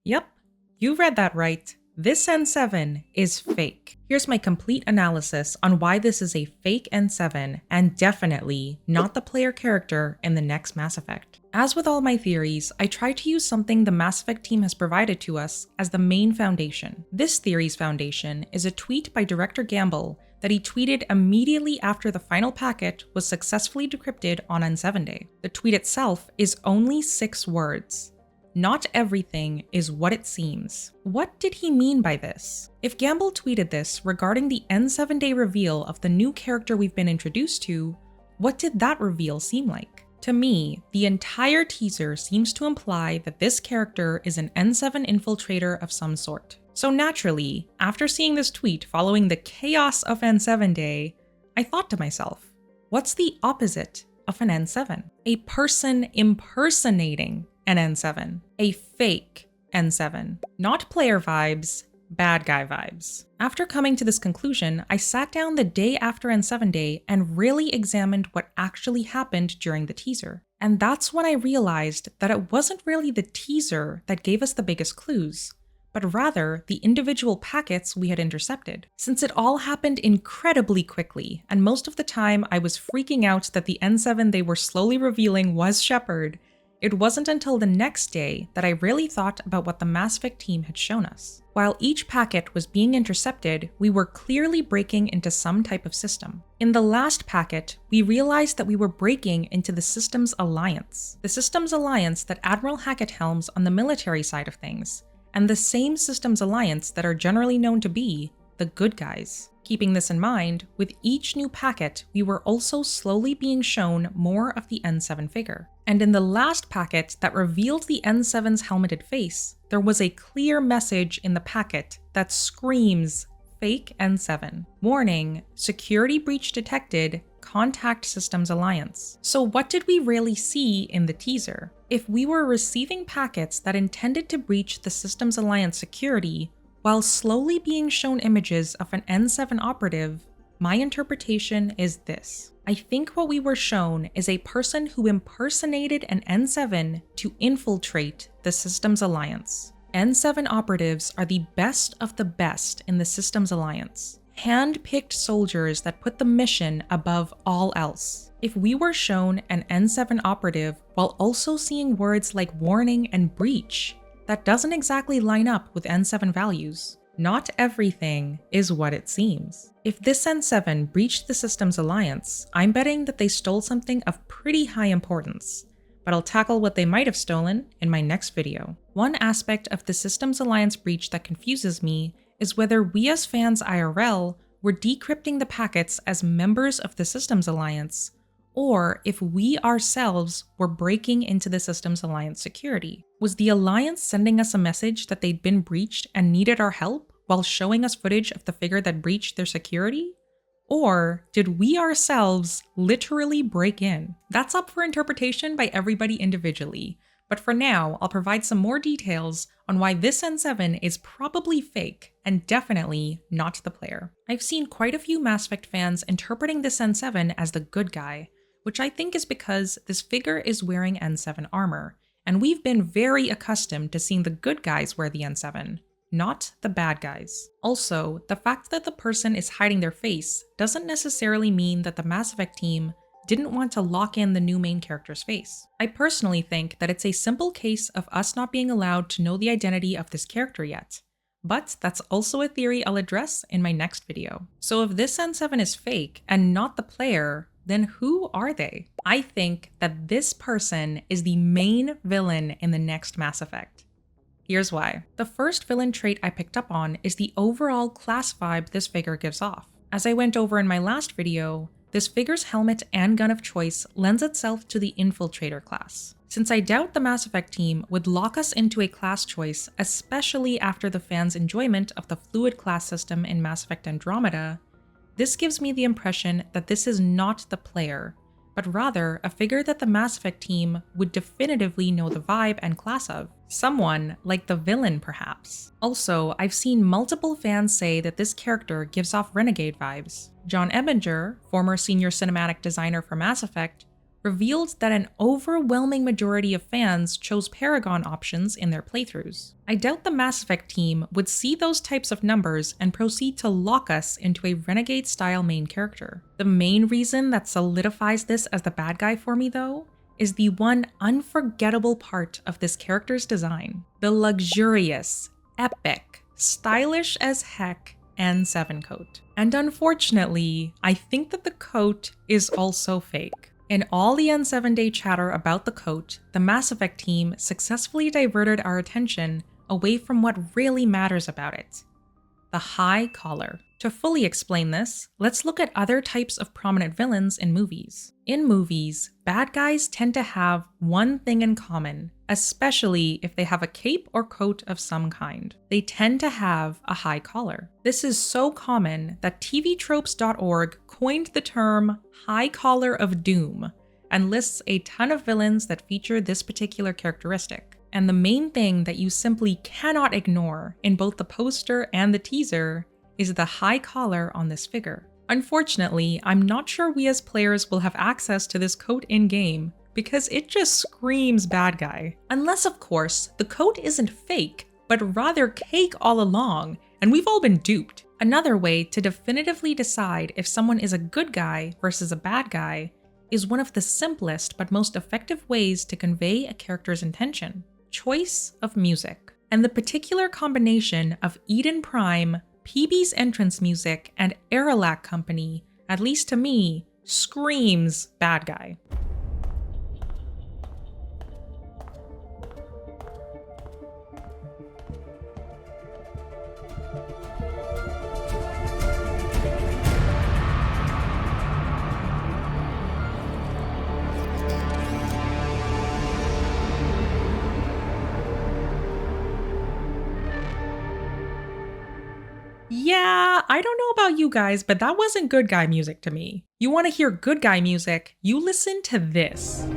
Yep, you read that right. This N7 is fake. Here's my complete analysis on why this is a fake N7 and definitely not the player character in the next Mass Effect. As with all my theories, I try to use something the Mass Effect team has provided to us as the main foundation. This theory's foundation is a tweet by Director Gamble that he tweeted immediately after the final packet was successfully decrypted on N7 Day. The tweet itself is only 6 words. Not everything is what it seems. What did he mean by this? If Gamble tweeted this regarding the N7 Day reveal of the new character we've been introduced to, what did that reveal seem like? To me, the entire teaser seems to imply that this character is an N7 infiltrator of some sort. So naturally, after seeing this tweet following the chaos of N7 Day, I thought to myself, what's the opposite of an N7? A person impersonating an N7. A fake N7. Not player vibes, bad guy vibes. After coming to this conclusion, I sat down the day after N7 Day and really examined what actually happened during the teaser. And that's when I realized that it wasn't really the teaser that gave us the biggest clues, but rather the individual packets we had intercepted. Since it all happened incredibly quickly, and most of the time I was freaking out that the N7 they were slowly revealing was Shepard, it wasn't until the next day that I really thought about what the Mass Effect team had shown us. While each packet was being intercepted, we were clearly breaking into some type of system. In the last packet, we realized that we were breaking into the Systems Alliance. The Systems Alliance that Admiral Hackett helms on the military side of things, and the same Systems Alliance that are generally known to be the good guys. Keeping this in mind, with each new packet, we were also slowly being shown more of the N7 figure. And in the last packet that revealed the N7's helmeted face, there was a clear message in the packet that screams fake N7. Warning, security breach detected, contact Systems Alliance. So what did we really see in the teaser? If we were receiving packets that intended to breach the Systems Alliance security, while slowly being shown images of an N7 operative, my interpretation is this. I think what we were shown is a person who impersonated an N7 to infiltrate the Systems Alliance. N7 operatives are the best of the best in the Systems Alliance, hand-picked soldiers that put the mission above all else. If we were shown an N7 operative while also seeing words like warning and breach, that doesn't exactly line up with N7 values. Not everything is what it seems. If this N7 breached the Systems Alliance, I'm betting that they stole something of pretty high importance, but I'll tackle what they might have stolen in my next video. One aspect of the Systems Alliance breach that confuses me is whether we as fans IRL were decrypting the packets as members of the Systems Alliance, or if we ourselves were breaking into the Systems Alliance security. Was the Alliance sending us a message that they'd been breached and needed our help while showing us footage of the figure that breached their security? Or did we ourselves literally break in? That's up for interpretation by everybody individually, but for now, I'll provide some more details on why this N7 is probably fake and definitely not the player. I've seen quite a few Mass Effect fans interpreting this N7 as the good guy, which I think is because this figure is wearing N7 armor, and we've been very accustomed to seeing the good guys wear the N7, not the bad guys. Also, the fact that the person is hiding their face doesn't necessarily mean that the Mass Effect team didn't want to lock in the new main character's face. I personally think that it's a simple case of us not being allowed to know the identity of this character yet, but that's also a theory I'll address in my next video. So if this N7 is fake and not the player, then who are they? I think that this person is the main villain in the next Mass Effect. Here's why. The first villain trait I picked up on is the overall class vibe this figure gives off. As I went over in my last video, this figure's helmet and gun of choice lends itself to the Infiltrator class. Since I doubt the Mass Effect team would lock us into a class choice, especially after the fans' enjoyment of the Fluid class system in Mass Effect Andromeda, this gives me the impression that this is not the player, but rather a figure that the Mass Effect team would definitively know the vibe and class of. Someone like the villain, perhaps. Also, I've seen multiple fans say that this character gives off Renegade vibes. John Ebinger, former senior cinematic designer for Mass Effect, revealed that an overwhelming majority of fans chose Paragon options in their playthroughs. I doubt the Mass Effect team would see those types of numbers and proceed to lock us into a Renegade-style main character. The main reason that solidifies this as the bad guy for me, though, is the one unforgettable part of this character's design: the luxurious, epic, stylish as heck N7 coat. And unfortunately, I think that the coat is also fake. In all the N7 Day chatter about the coat, the Mass Effect team successfully diverted our attention away from what really matters about it: the high collar. To fully explain this, let's look at other types of prominent villains in movies. In movies, bad guys tend to have one thing in common, especially if they have a cape or coat of some kind. They tend to have a high collar. This is so common that TVTropes.org coined the term high collar of doom and lists a ton of villains that feature this particular characteristic. And the main thing that you simply cannot ignore in both the poster and the teaser is the high collar on this figure. Unfortunately, I'm not sure we as players will have access to this coat in-game because it just screams bad guy. Unless, of course, the coat isn't fake, but rather cake all along, and we've all been duped. Another way to definitively decide if someone is a good guy versus a bad guy is one of the simplest but most effective ways to convey a character's intention: choice of music. And the particular combination of Eden Prime, PB's entrance music, and Aerolac Company, at least to me, screams bad guy. Yeah, I don't know about you guys, but that wasn't good guy music to me. You want to hear good guy music, you listen to this.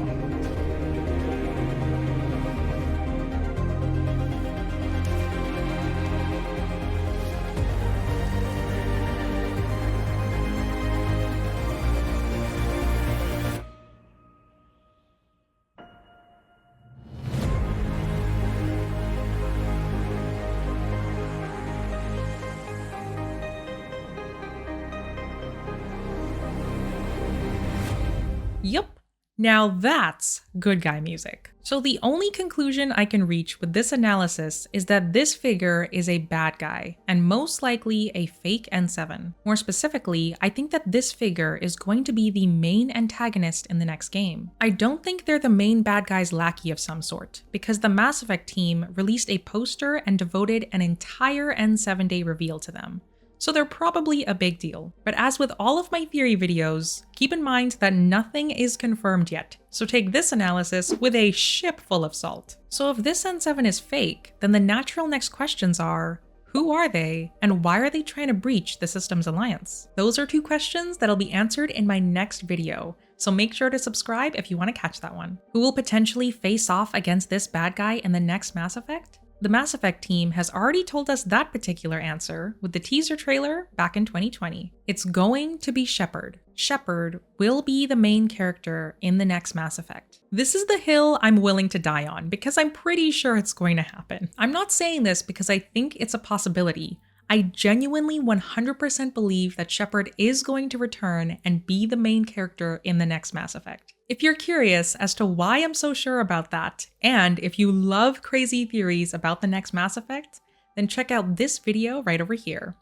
Yup. Now that's good guy music. So the only conclusion I can reach with this analysis is that this figure is a bad guy, and most likely a fake N7. More specifically, I think that this figure is going to be the main antagonist in the next game. I don't think they're the main bad guy's lackey of some sort, because the Mass Effect team released a poster and devoted an entire N7 Day reveal to them. So they're probably a big deal. But as with all of my theory videos, keep in mind that nothing is confirmed yet, so take this analysis with a ship full of salt. So if this N7 is fake, then the natural next questions are: who are they, and why are they trying to breach the Systems Alliance? Those are 2 questions that'll be answered in my next video, so make sure to subscribe if you want to catch that one. Who will potentially face off against this bad guy in the next Mass Effect? The Mass Effect team has already told us that particular answer with the teaser trailer back in 2020. It's going to be Shepard. Shepard will be the main character in the next Mass Effect. This is the hill I'm willing to die on because I'm pretty sure it's going to happen. I'm not saying this because I think it's a possibility. I genuinely 100% believe that Shepard is going to return and be the main character in the next Mass Effect. If you're curious as to why I'm so sure about that, and if you love crazy theories about the next Mass Effect, then check out this video right over here.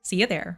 See you there.